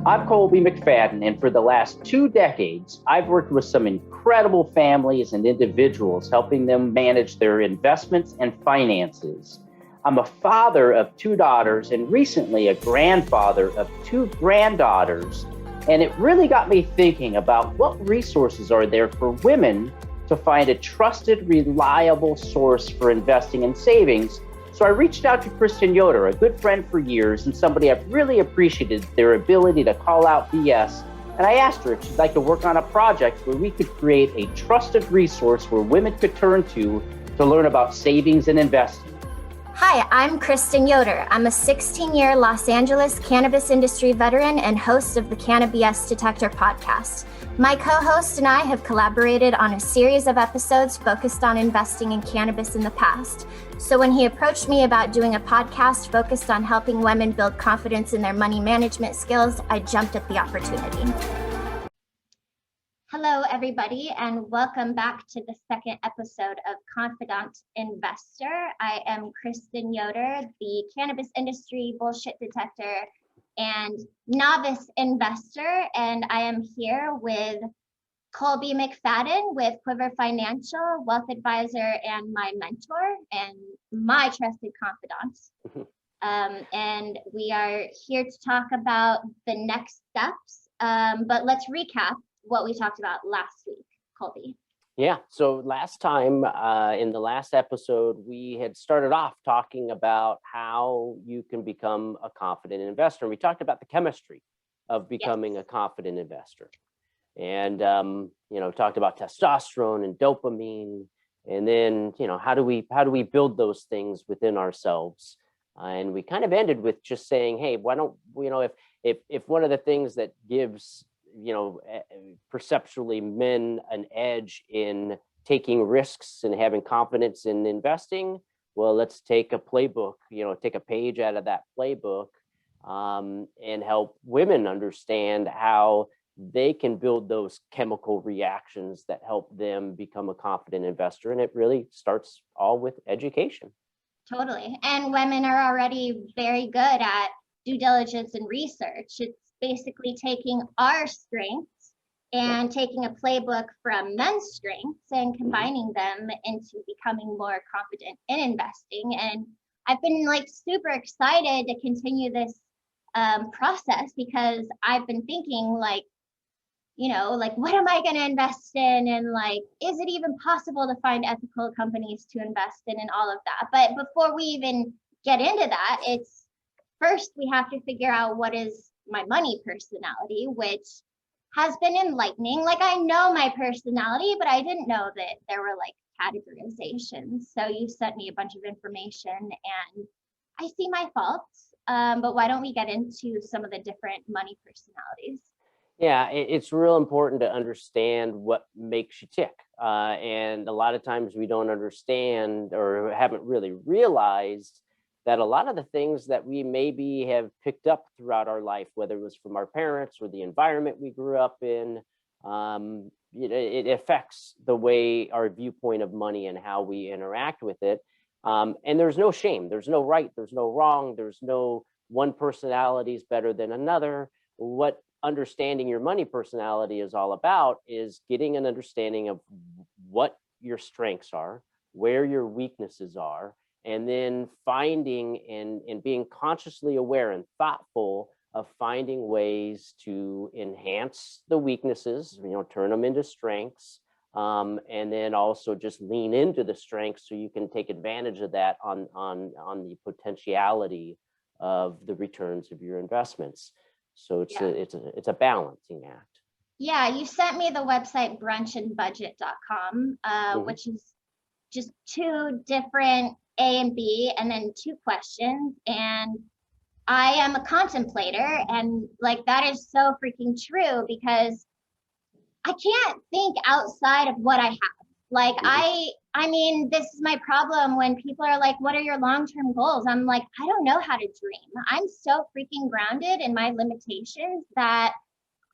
I'm Colby McFadden, and for the last 2 decades, I've worked with some incredible families and individuals, helping them manage their investments and finances. I'm a father of 2 daughters and recently a grandfather of 2 granddaughters, and it really got me thinking about what resources are there for women to find a trusted, reliable source for investing and savings. So I reached out to Kristen Yoder, a good friend for years and somebody I've really appreciated their ability to call out BS. And I asked her if she'd like to work on a project where we could create a trusted resource where women could turn to learn about savings and investing. Hi, I'm Kristen Yoder. I'm a 16-year Los Angeles cannabis industry veteran and host of the Cannabis Detector podcast. My co-host and I have collaborated on a series of episodes focused on investing in cannabis in the past. So when he approached me about doing a podcast focused on helping women build confidence in their money management skills, I jumped at the opportunity. Hello, everybody, and welcome back to the second episode of Confidante Investor. I am Kristen Yoder, the cannabis industry bullshit detector and novice investor, and I am here with Colby McFadden with Quiver Financial, wealth advisor, and my mentor and my trusted confidant. And we are here to talk about the next steps, but let's recap what we talked about last week, Colby. Yeah, so last time in the last episode, we had started off talking about how you can become a confident investor. And we talked about the chemistry of becoming a confident investor. And, talked about testosterone and dopamine. And then, how do we build those things within ourselves? And we kind of ended with just saying, hey, why don't, if one of the things that gives perceptually men an edge in taking risks and having confidence in investing, well, let's take a playbook, take a page out of that playbook and help women understand how they can build those chemical reactions that help them become a confident investor. And it really starts all with education. Totally. And women are already very good at due diligence and research. It's basically taking our strengths and taking a playbook from men's strengths and combining them into becoming more confident in investing. And I've been super excited to continue this process because I've been thinking what am I going to invest in? And is it even possible to find ethical companies to invest in and all of that? But before we even get into that, it's first we have to figure out what is my money personality, which has been enlightening. I know my personality, but I didn't know that there were categorizations. So you sent me a bunch of information and I see my faults. But why don't we get into some of the different money personalities? Yeah, it's real important to understand what makes you tick. And a lot of times we don't understand or haven't really realized that a lot of the things that we maybe have picked up throughout our life, whether it was from our parents or the environment we grew up in, it affects the way our viewpoint of money and how we interact with it. And there's no shame, there's no right, there's no wrong, there's no one personality is better than another. What understanding your money personality is all about is getting an understanding of what your strengths are, where your weaknesses are, and then finding and being consciously aware and thoughtful of finding ways to enhance the weaknesses, turn them into strengths, and then also just lean into the strengths so you can take advantage of that on the potentiality of the returns of your investments. So it's a balancing act. Yeah, you sent me the website brunchandbudget.com, which is just 2 different A and B, and then 2 questions. And I am a contemplator, and that is so freaking true because I can't think outside of what I have. I mean, this is my problem when people are like, what are your long-term goals? I'm like, I don't know how to dream. I'm so freaking grounded in my limitations that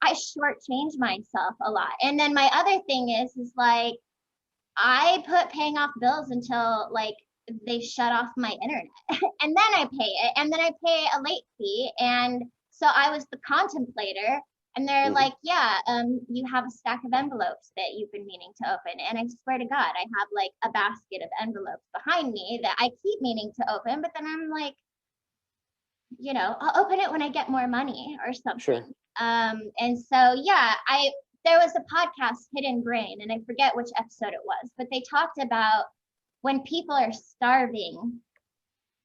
I shortchange myself a lot. And then my other thing is I put paying off bills until they shut off my internet and then I pay it and then I pay a late fee. And So I was the contemplator, and they're like, yeah, you have a stack of envelopes that you've been meaning to open. And I swear to God, I have like a basket of envelopes behind me that I keep meaning to open, but then I'm like, I'll open it when I get more money or something. Sure. And so, yeah, there was a podcast, Hidden Brain, and I forget which episode it was, but they talked about when people are starving,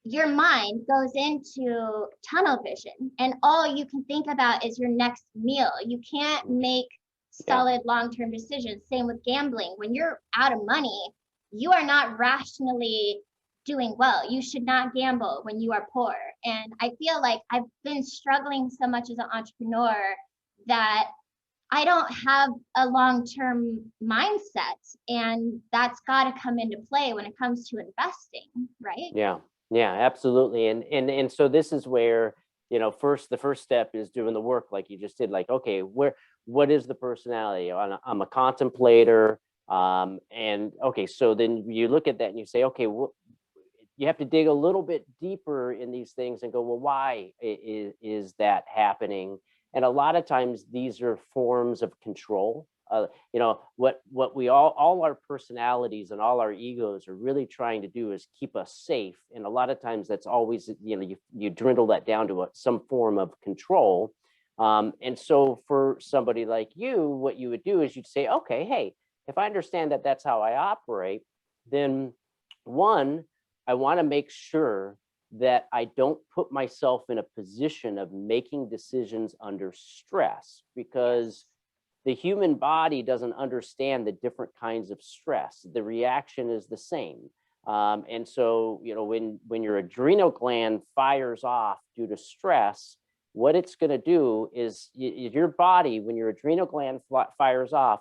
your mind goes into tunnel vision, and all you can think about is your next meal. You can't make solid long-term decisions. Same with gambling. When you're out of money, you are not rationally doing well. You should not gamble when you are poor. And I feel like I've been struggling so much as an entrepreneur that I don't have a long-term mindset, and that's got to come into play when it comes to investing, right? Yeah, absolutely. And so this is where, the first step is doing the work like you just did. Like, okay, what is the personality? I'm a contemplator. And okay, so then you look at that and you say, okay, you have to dig a little bit deeper in these things and go, well, why is that happening? And a lot of times these are forms of control. What we all our personalities and all our egos are really trying to do is keep us safe. And a lot of times that's always, you dwindle that down to some form of control. And so for somebody like you, what you would do is you'd say, okay, hey, if I understand that that's how I operate, then one, I want to make sure that I don't put myself in a position of making decisions under stress, because the human body doesn't understand the different kinds of stress. The reaction is the same. And so, when your adrenal gland fires off due to stress, what it's going to do is your body, when your adrenal gland fires off,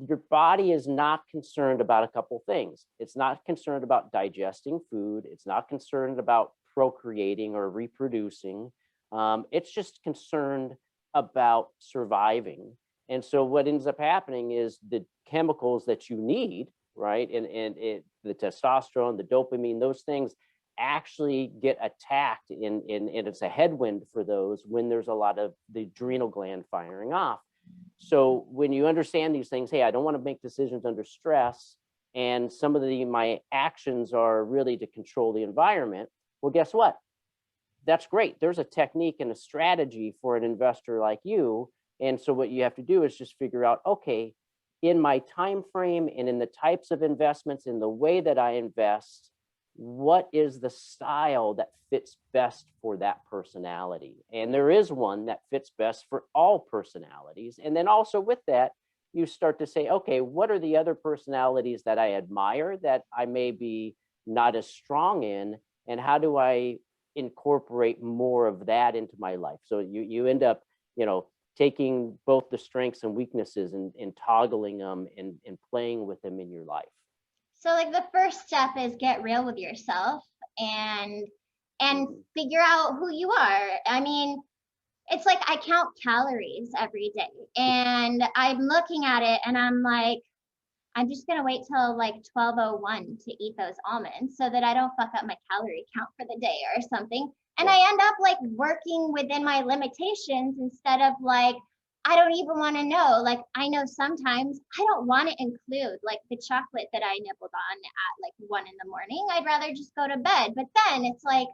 your body is not concerned about a couple things. It's not concerned about digesting food. It's not concerned about procreating or reproducing. It's just concerned about surviving. And so what ends up happening is the chemicals that you need, right? And the testosterone, the dopamine, those things actually get attacked and it's a headwind for those when there's a lot of the adrenal gland firing off. So when you understand these things, hey, I don't want to make decisions under stress, and some of my actions are really to control the environment. Well, guess what? That's great. There's a technique and a strategy for an investor like you. And so what you have to do is just figure out, okay, in my time frame and in the types of investments, in the way that I invest, what is the style that fits best for that personality? And there is one that fits best for all personalities. And then also with that, you start to say, okay, what are the other personalities that I admire that I may be not as strong in? And how do I incorporate more of that into my life? So you end up, taking both the strengths and weaknesses and toggling them and playing with them in your life. So like the first step is get real with yourself and figure out who you are. I mean, it's like I count calories every day, and I'm looking at it and I'm like, I'm just gonna wait till like 12:01 to eat those almonds so that I don't fuck up my calorie count for the day or something. And I end up like working within my limitations instead of like, I don't even want to know. Like, I know sometimes I don't want to include like the chocolate that I nibbled on at like 1 a.m. I'd rather just go to bed. But then it's like,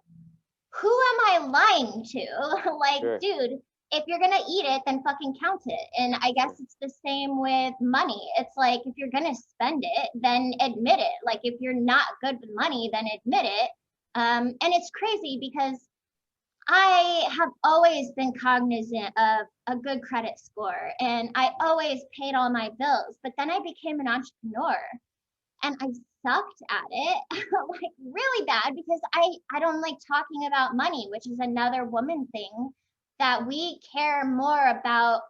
who am I lying to? Like, Sure. Dude, if you're going to eat it, then fucking count it. And I guess it's the same with money. It's like, if you're going to spend it, then admit it. Like, if you're not good with money, then admit it. And it's crazy because I have always been cognizant of a good credit score, and I always paid all my bills. But then I became an entrepreneur and I sucked at it like really bad because I don't like talking about money, which is another woman thing that we care more about.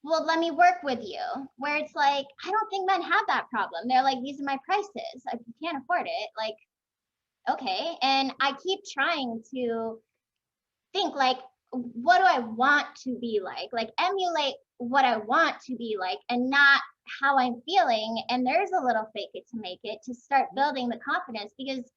Well, let me work with you, where it's like, I don't think men have that problem. They're like, these are my prices. If you can't afford it, like, okay. And I keep trying to think like, what do I want to be like emulate what I want to be like and not how I'm feeling. And there's a little fake it to make it to start building the confidence, because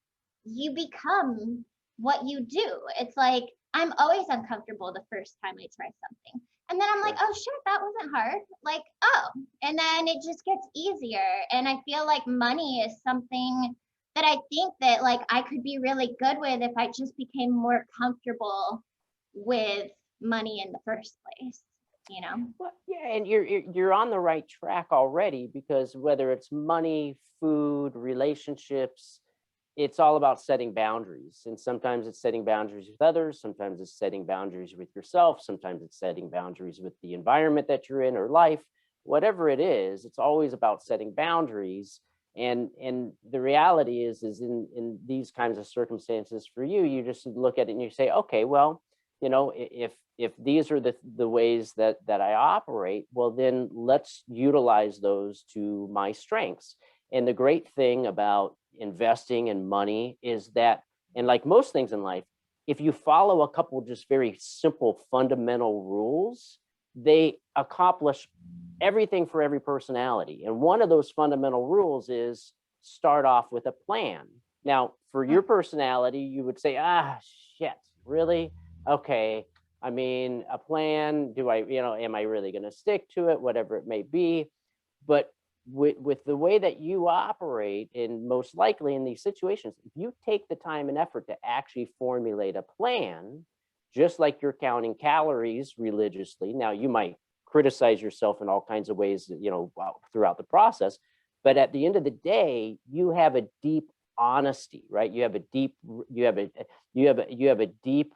you become what you do. It's like I'm always uncomfortable the first time I try something. And then I'm like, oh shit, that wasn't hard. Like, oh, and then it just gets easier. And I feel like money is something that I think that like I could be really good with if I just became more comfortable with money in the first place, you know? Well, yeah, and you're on the right track already, because whether it's money, food, relationships, it's all about setting boundaries. And sometimes it's setting boundaries with others, sometimes it's setting boundaries with yourself, sometimes it's setting boundaries with the environment that you're in or life. Whatever it is, it's always about setting boundaries. And the reality is in these kinds of circumstances for you, you just look at it and you say, okay, well, you know, if these are the ways that I operate, well, then let's utilize those to my strengths. And the great thing about investing in money is that, and like most things in life, if you follow a couple just very simple fundamental rules, they accomplish everything for every personality. And one of those fundamental rules is start off with a plan. Now, for your personality, you would say, ah, shit, really? Okay. I mean, a plan, do I, you know, am I really going to stick to it? Whatever it may be. But with the way that you operate, and most likely in these situations, if you take the time and effort to actually formulate a plan, just like you're counting calories religiously. Now, you might criticize yourself in all kinds of ways, you know, throughout the process, but at the end of the day, you have a deep honesty, right? You have a deep, you have a deep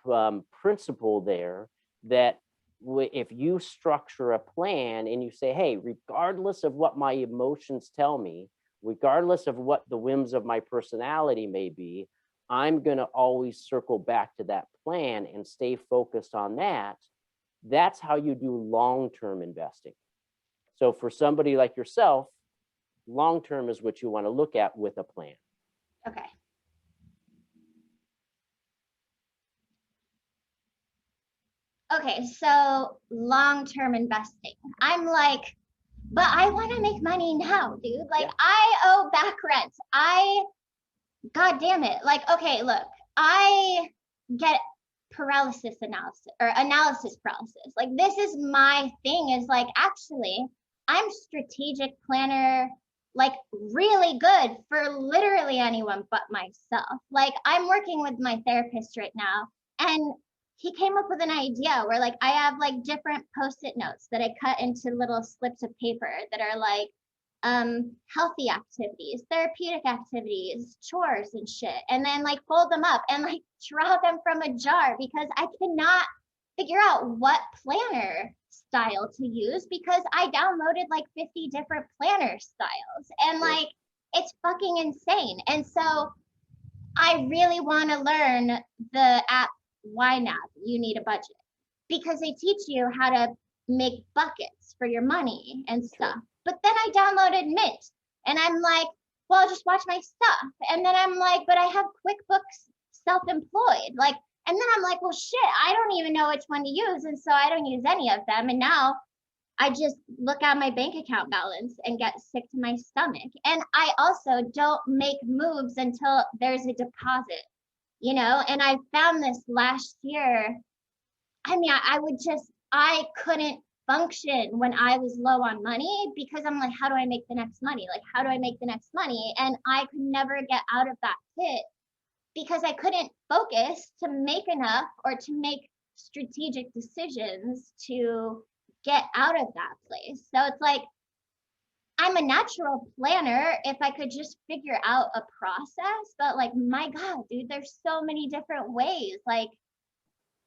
principle there that if you structure a plan and you say, hey, regardless of what my emotions tell me, regardless of what the whims of my personality may be, I'm going to always circle back to that plan and stay focused on that. That's how you do long-term investing. So for somebody like yourself, long-term is what you want to look at with a plan. Okay. Okay, so long-term investing. I'm like, but I want to make money now, dude. Like, Yeah. I owe back rent. God damn it. Like, okay, look, I get paralysis analysis or analysis paralysis. Like, this is my thing is like, actually, I'm strategic planner, like really good for literally anyone but myself. Like, I'm working with my therapist right now, and he came up with an idea where like I have like different post-it notes that I cut into little slips of paper that are like healthy activities, therapeutic activities, chores and shit, and then like fold them up and like draw them from a jar because I cannot figure out what planner style to use because I downloaded like 50 different planner styles and like it's fucking insane. And so I really want to learn the app YNAB, You Need a Budget, because they teach you how to make buckets for your money and stuff. But then I downloaded Mint and I'm like, well, I'll just watch my stuff. And then I'm like, but I have QuickBooks self-employed. Like, and then I'm like, well, shit, I don't even know which one to use. And so I don't use any of them. And now I just look at my bank account balance and get sick to my stomach. And I also don't make moves until there's a deposit, you know? And I found this last year. I mean, I couldn't function when I was low on money because I'm like, how do I make the next money? Like, how do I make the next money? And I could never get out of that pit because I couldn't focus to make enough or to make strategic decisions to get out of that place. So it's like, I'm a natural planner if I could just figure out a process, but like, my God, dude, there's so many different ways. Like,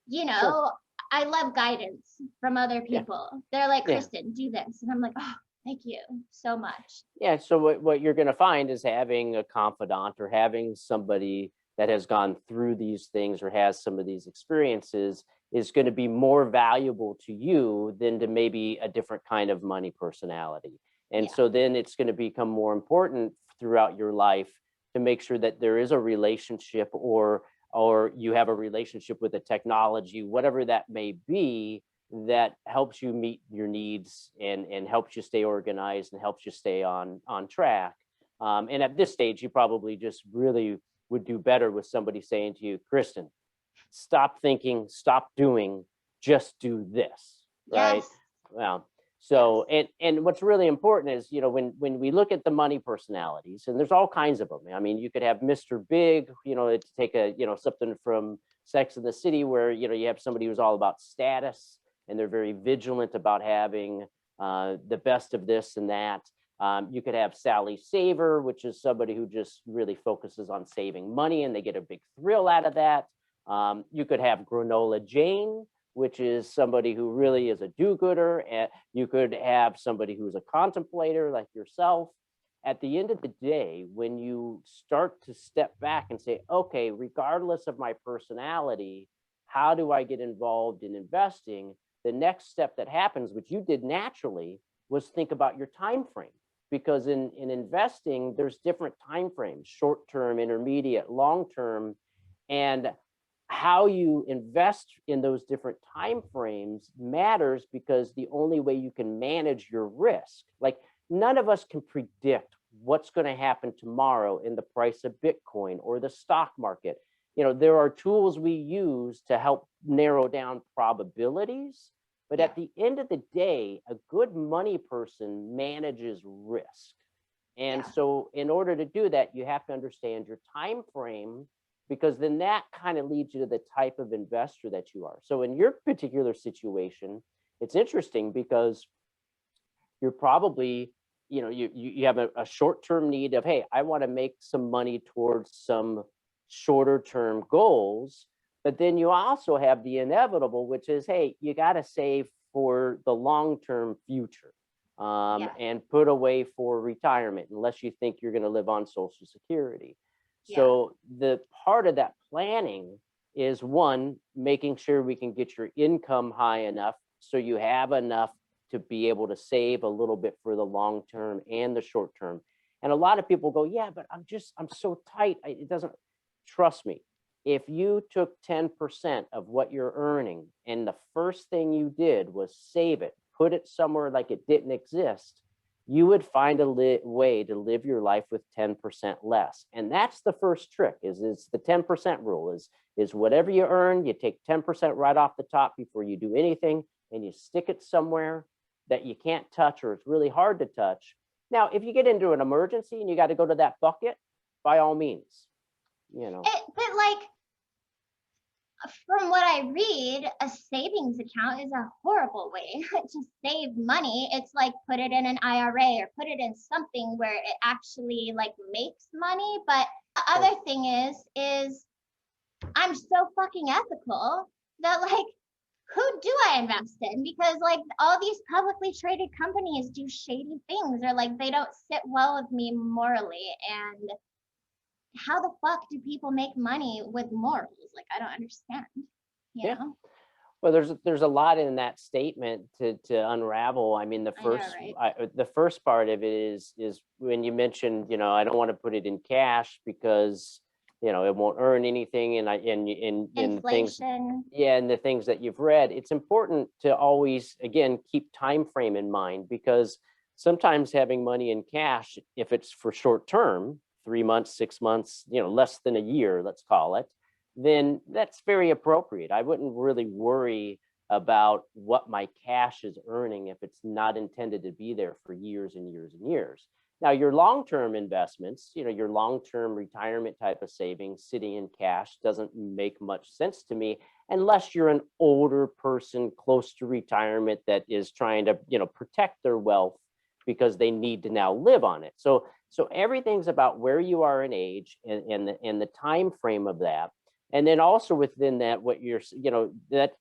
you know, Sure. I love guidance from other people. Yeah. They're like, Yeah. Kristen, do this. And I'm like, oh, thank you so much. Yeah. So what you're going to find is having a confidant or having somebody that has gone through these things or has some of these experiences is going to be more valuable to you than to maybe a different kind of money personality. And so then it's going to become more important throughout your life to make sure that there is a relationship or you have a relationship with the technology, whatever that may be, that helps you meet your needs and helps you stay organized and helps you stay on track. And at this stage, you probably just really would do better with somebody saying to you, Kristen, stop thinking, stop doing, just do this, right? Yes. Well, so, and what's really important is, when we look at the money personalities, and there's all kinds of them. I mean, you could have Mr. Big, to take something from Sex and the City, where, you have somebody who's all about status, and they're very vigilant about having the best of this and that. You could have Sally Saver, which is somebody who just really focuses on saving money, and they get a big thrill out of that. You could have Granola Jane, which is somebody who really is a do-gooder. And you could have somebody who's a contemplator like yourself. At the end of the day, when you start to step back and say, okay, regardless of my personality, how do I get involved in investing? The next step that happens, which you did naturally, was think about your time frame. Because in investing, there's different time frames: short-term, intermediate, long-term. And how you invest in those different time frames matters, because the only way you can manage your risk, like, none of us can predict what's going to happen tomorrow in the price of Bitcoin or the stock market. There are tools we use to help narrow down probabilities, but at the end of the day, a good money person manages risk. And so in order to do that, you have to understand your time frame, because then that kind of leads you to the type of investor that you are. So in your particular situation, it's interesting because you're probably, you have a short-term need of, hey, I want to make some money towards some shorter term goals. But then you also have the inevitable, which is, hey, you got to save for the long-term future, and put away for retirement, unless you think you're going to live on Social Security. So the part of that planning is, one, making sure we can get your income high enough so you have enough to be able to save a little bit for the long term and the short term. And a lot of people go, yeah, but I'm so tight. It doesn't. Trust me. If you took 10% of what you're earning and the first thing you did was save it, put it somewhere like it didn't exist, you would find a way to live your life with 10% less. And that's the first trick, is the 10% rule, is whatever you earn, you take 10% right off the top before you do anything, and you stick it somewhere that you can't touch, or it's really hard to touch. Now, if you get into an emergency and you got to go to that bucket, by all means, But like, from what I read, a savings account is a horrible way to save money. It's like, put it in an IRA or put it in something where it actually like makes money. But the other thing is I'm so fucking ethical that, like, who do I invest in? Because like, all these publicly traded companies do shady things, or like, they don't sit well with me morally. And how the fuck do people make money with morals? Like, I don't understand. You know? Well, there's a lot in that statement to unravel. I mean, the first part of it is when you mentioned, I don't want to put it in cash because, it won't earn anything, and the things, and the things that you've read. It's important to always, again, keep time frame in mind, because sometimes having money in cash, if it's for short term, 3 months, 6 months, less than a year, let's call it, then that's very appropriate. I wouldn't really worry about what my cash is earning if it's not intended to be there for years and years and years. Now, your long-term investments, your long-term retirement type of savings sitting in cash doesn't make much sense to me, unless you're an older person close to retirement that is trying to, protect their wealth because they need to now live on it. So everything's about where you are in age and the time frame of that. And then also within that, what you're,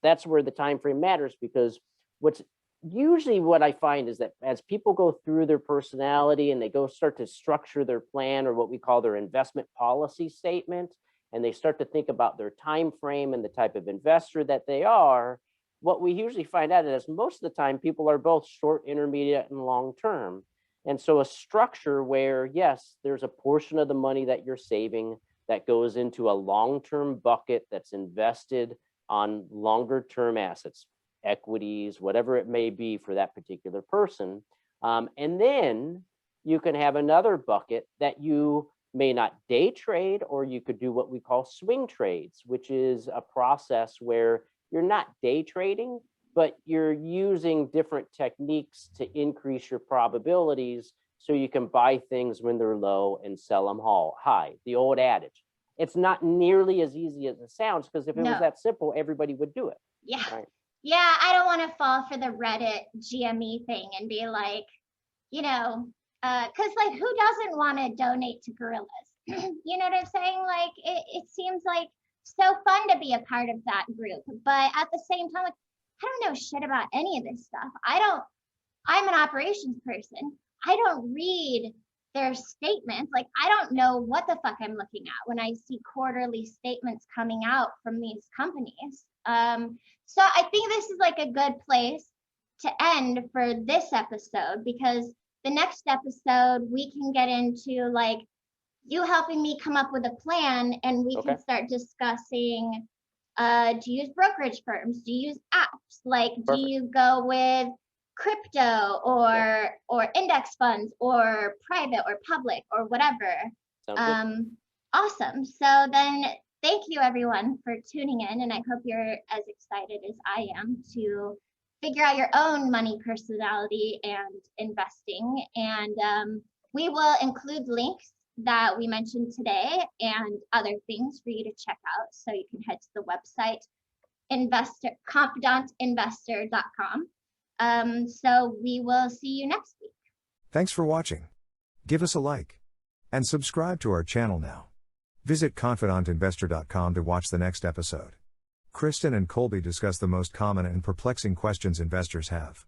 that's where the time frame matters, because what's usually what I find is that as people go through their personality and they go start to structure their plan, or what we call their investment policy statement, and they start to think about their time frame and the type of investor that they are, what we usually find out is most of the time people are both short, intermediate, and long term. And so a structure where, yes, there's a portion of the money that you're saving that goes into a long-term bucket that's invested on longer-term assets, equities, whatever it may be for that particular person. And then you can have another bucket that you may not day trade, or you could do what we call swing trades, which is a process where you're not day trading, but you're using different techniques to increase your probabilities so you can buy things when they're low and sell them high. The old adage. It's not nearly as easy as it sounds, because if it was that simple, everybody would do it. Yeah. Right? Yeah, I don't want to fall for the Reddit GME thing and be like, you know, because like who doesn't want to donate to gorillas? You know what I'm saying? Like it seems like so fun to be a part of that group, but at the same time, like I don't know shit about any of this stuff. I'm an operations person. I don't read their statements. Like I don't know what the fuck I'm looking at when I see quarterly statements coming out from these companies. So I think this is like a good place to end for this episode, because the next episode we can get into like you helping me come up with a plan, and we can start discussing, do you use brokerage firms? Do you use apps? Like, do you go with crypto or index funds or private or public or whatever? Awesome. So then thank you everyone for tuning in, and I hope you're as excited as I am to figure out your own money personality and investing. And we will include links that we mentioned today and other things for you to check out. So you can head to the website confidantinvestor.com. So we will see you next week. Thanks for watching. Give us a like and subscribe to our channel now. Visit confidantinvestor.com to watch the next episode. Kristen and Colby discuss the most common and perplexing questions investors have.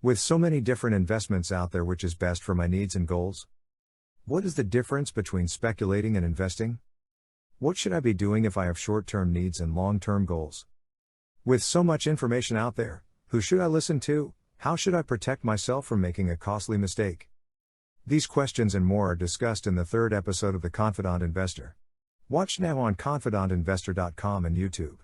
With so many different investments out there, which is best for my needs and goals? What is the difference between speculating and investing? What should I be doing if I have short-term needs and long-term goals? With so much information out there, who should I listen to? How should I protect myself from making a costly mistake? These questions and more are discussed in the third episode of The Confidant Investor. Watch now on confidantinvestor.com and YouTube.